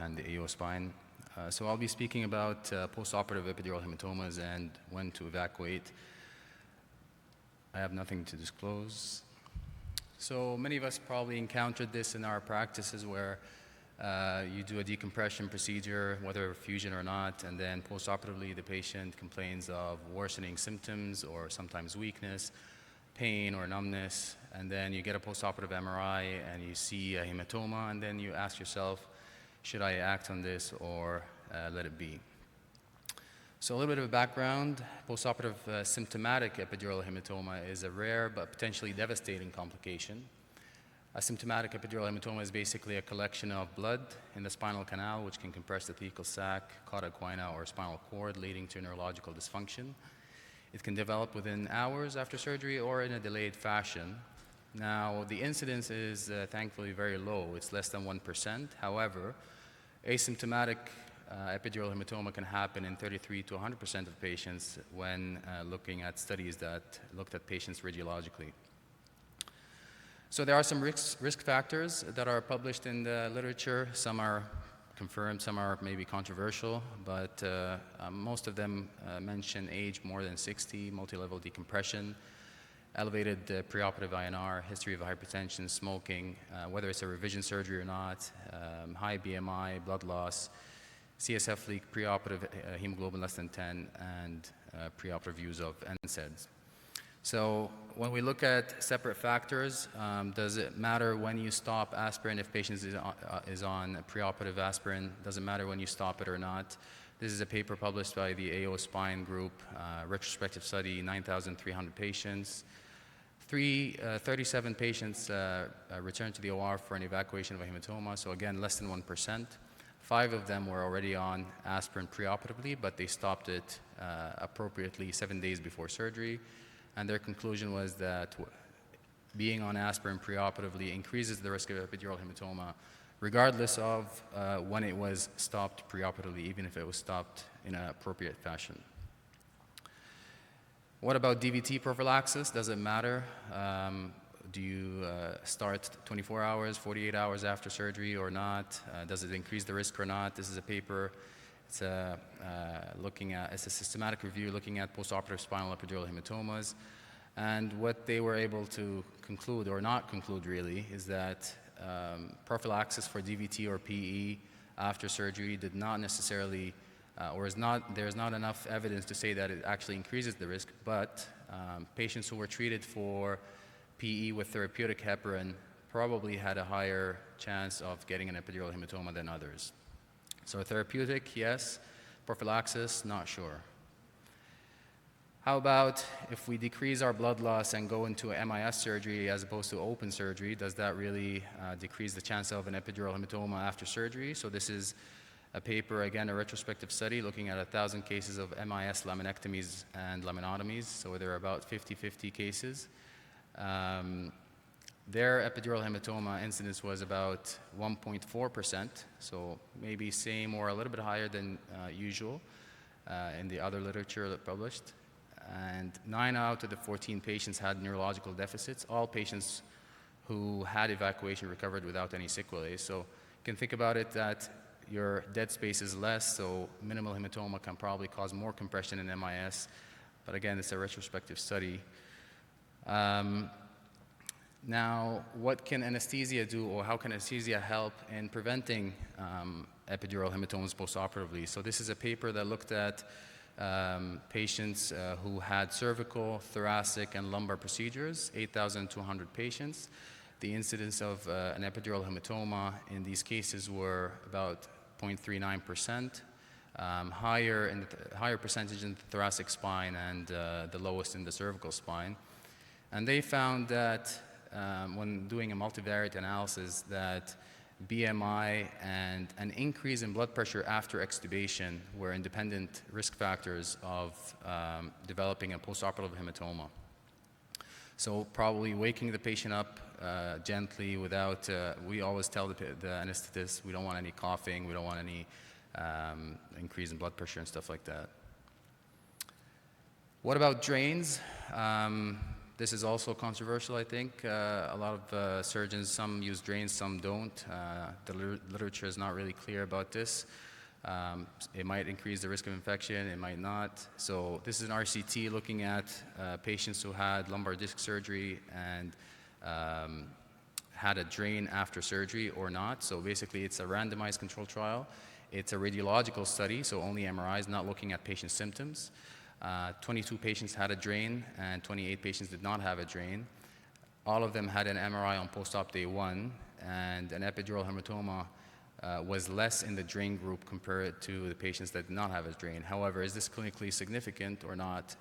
and the AO spine. So I'll be speaking about postoperative epidural hematomas and when to evacuate. I have nothing to disclose. So many of us probably encountered this in our practices where you do a decompression procedure, whether fusion or not, and then postoperatively the patient complains of worsening symptoms or sometimes weakness, pain or numbness, and then you get a postoperative MRI and you see a hematoma, and then you ask yourself, should I act on this or let it be? So a little bit of a background, postoperative symptomatic epidural hematoma is a rare but potentially devastating complication. A symptomatic epidural hematoma is basically a collection of blood in the spinal canal which can compress the thecal sac, cauda equina, or spinal cord, leading to neurological dysfunction. It can develop within hours after surgery or in a delayed fashion. Now, the incidence is thankfully very low. It's less than 1%. However, asymptomatic epidural hematoma can happen in 33 to 100% of patients when looking at studies that looked at patients radiologically. So there are some risk factors that are published in the literature. Some are confirmed, some are maybe controversial, but most of them mention age more than 60, multi-level decompression, elevated preoperative INR, history of hypertension, smoking, whether it's a revision surgery or not, high BMI, blood loss, CSF leak, preoperative hemoglobin less than 10, and preoperative use of NSAIDs. So when we look at separate factors, does it matter when you stop aspirin if patient is on preoperative aspirin? Does it matter when you stop it or not? This is a paper published by the AO Spine group, retrospective study, 9,300 patients. 37 patients returned to the OR for an evacuation of a hematoma, so again, less than 1%. 5 of them were already on aspirin preoperatively, but they stopped it appropriately 7 days before surgery. And their conclusion was that being on aspirin preoperatively increases the risk of epidural hematoma, regardless of when it was stopped preoperatively, even if it was stopped in an appropriate fashion. What about DVT prophylaxis? Does it matter? Do you start 24 hours, 48 hours after surgery or not? Does it increase the risk or not? This is a paper. It's a systematic review looking at postoperative spinal epidural hematomas. And what they were able to conclude, or not conclude really, is that prophylaxis for DVT or PE after surgery did not necessarily, there's not enough evidence to say that it actually increases the risk, but patients who were treated for PE with therapeutic heparin probably had a higher chance of getting an epidural hematoma than others. So therapeutic, yes. Prophylaxis, not sure. How about if we decrease our blood loss and go into MIS surgery as opposed to open surgery? Does that really decrease the chance of an epidural hematoma after surgery? So this is a paper, again, a retrospective study looking at 1,000 cases of MIS laminectomies and laminotomies. So there are about 50-50 cases. Their epidural hematoma incidence was about 1.4%, so maybe same or a little bit higher than usual in the other literature that published. And 9 out of the 14 patients had neurological deficits. All patients who had evacuation recovered without any sequelae. So you can think about it that your dead space is less, so minimal hematoma can probably cause more compression in MIS. But again, it's a retrospective study. Now, what can anesthesia do, or how can anesthesia help in preventing epidural hematomas postoperatively? So this is a paper that looked at patients who had cervical, thoracic, and lumbar procedures, 8,200 patients. The incidence of an epidural hematoma in these cases were about 0.39%, higher percentage in the thoracic spine and the lowest in the cervical spine. And they found that when doing a multivariate analysis that BMI and an increase in blood pressure after extubation were independent risk factors of developing a postoperative hematoma. So probably waking the patient up gently without, we always tell the anesthetist we don't want any coughing, we don't want any increase in blood pressure and stuff like that. What about drains? This is also controversial, I think. A lot of surgeons, some use drains, some don't. The literature is not really clear about this. It might increase the risk of infection, it might not. So this is an RCT looking at patients who had lumbar disc surgery and had a drain after surgery or not. So basically it's a randomized control trial. It's a radiological study, so only MRIs, not looking at patient symptoms. 22 patients had a drain and 28 patients did not have a drain. All of them had an MRI on post-op day 1, and an epidural hematoma was less in the drain group compared to the patients that did not have a drain. However, is this clinically significant or not?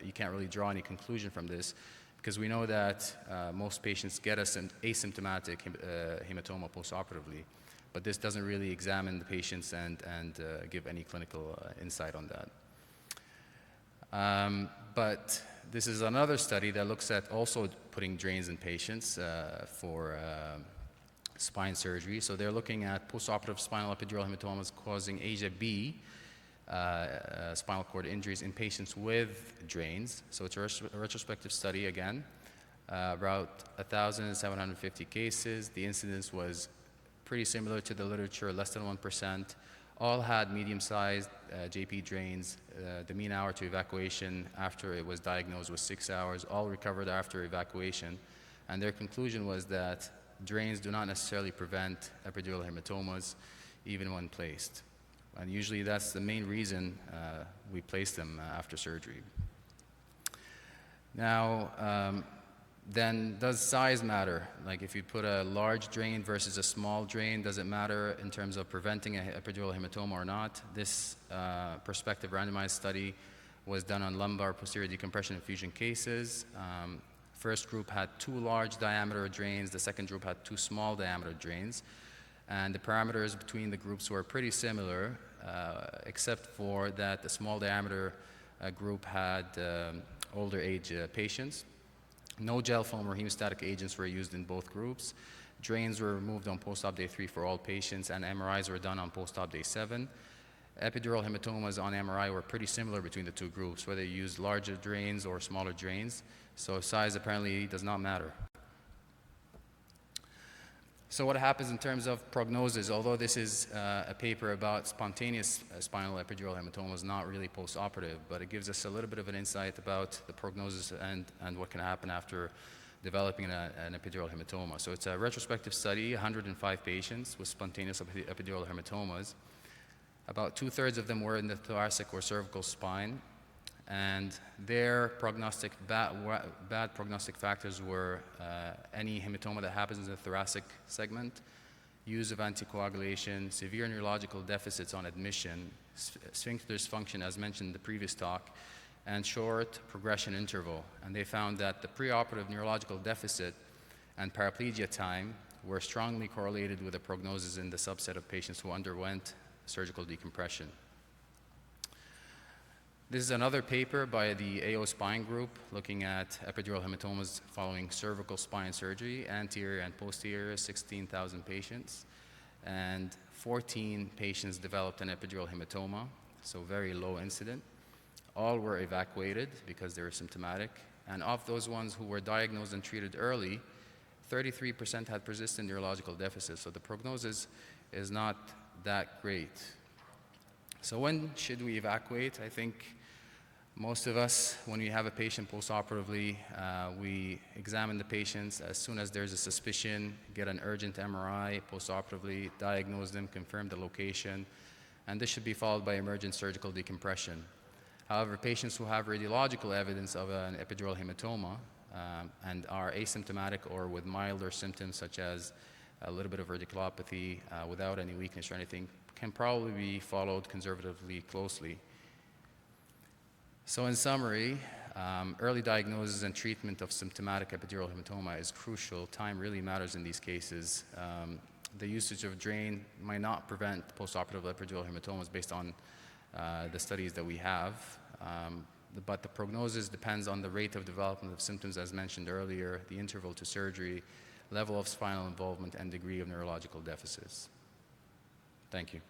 You can't really draw any conclusion from this, because we know that most patients get asymptomatic hematoma postoperatively, but this doesn't really examine the patients and give any clinical insight on that. But this is another study that looks at also putting drains in patients for spine surgery. So they're looking at postoperative spinal epidural hematomas causing Asia B spinal cord injuries in patients with drains. So it's a retrospective study again, about 1,750 cases. The incidence was pretty similar to the literature, less than 1%. All had medium-sized JP drains. The mean hour to evacuation after it was diagnosed was 6 hours. All recovered after evacuation. And their conclusion was that drains do not necessarily prevent epidural hematomas, even when placed. And usually that's the main reason we place them after surgery. Now, then does size matter? Like if you put a large drain versus a small drain, does it matter in terms of preventing an epidural hematoma or not? This prospective randomized study was done on lumbar posterior decompression and fusion cases. First group had 2 large diameter drains, the second group had 2 small diameter drains. And the parameters between the groups were pretty similar, except for that the small diameter group had older age patients. No gel foam or hemostatic agents were used in both groups. Drains were removed on post-op day 3 for all patients, and MRIs were done on post-op day 7. Epidural hematomas on MRI were pretty similar between the 2 groups, whether you used larger drains or smaller drains. So size apparently does not matter. So what happens in terms of prognosis? Although this is a paper about spontaneous spinal epidural hematomas, not really post-operative, but it gives us a little bit of an insight about the prognosis and what can happen after developing an epidural hematoma. So it's a retrospective study, 105 patients with spontaneous epidural hematomas. About 2/3 of them were in the thoracic or cervical spine, and their bad prognostic factors were any hematoma that happens in the thoracic segment, use of anticoagulation, severe neurological deficits on admission, sphincter dysfunction as mentioned in the previous talk, and short progression interval. And they found that the preoperative neurological deficit and paraplegia time were strongly correlated with the prognosis in the subset of patients who underwent surgical decompression. This is another paper by the AO Spine group looking at epidural hematomas following cervical spine surgery, anterior and posterior, 16,000 patients. And 14 patients developed an epidural hematoma, so very low incident. All were evacuated because they were symptomatic. And of those ones who were diagnosed and treated early, 33% had persistent neurological deficits. So the prognosis is not that great. So when should we evacuate? I think most of us, when we have a patient postoperatively, we examine the patients as soon as there's a suspicion, get an urgent MRI postoperatively, diagnose them, confirm the location, and this should be followed by emergent surgical decompression. However, patients who have radiological evidence of an epidural hematoma and are asymptomatic or with milder symptoms such as a little bit of radiculopathy without any weakness or anything can probably be followed conservatively closely. So in summary, early diagnosis and treatment of symptomatic epidural hematoma is crucial. Time really matters in these cases. The usage of drain might not prevent postoperative epidural hematomas based on the studies that we have, but the prognosis depends on the rate of development of symptoms as mentioned earlier, the interval to surgery, level of spinal involvement, and degree of neurological deficits. Thank you.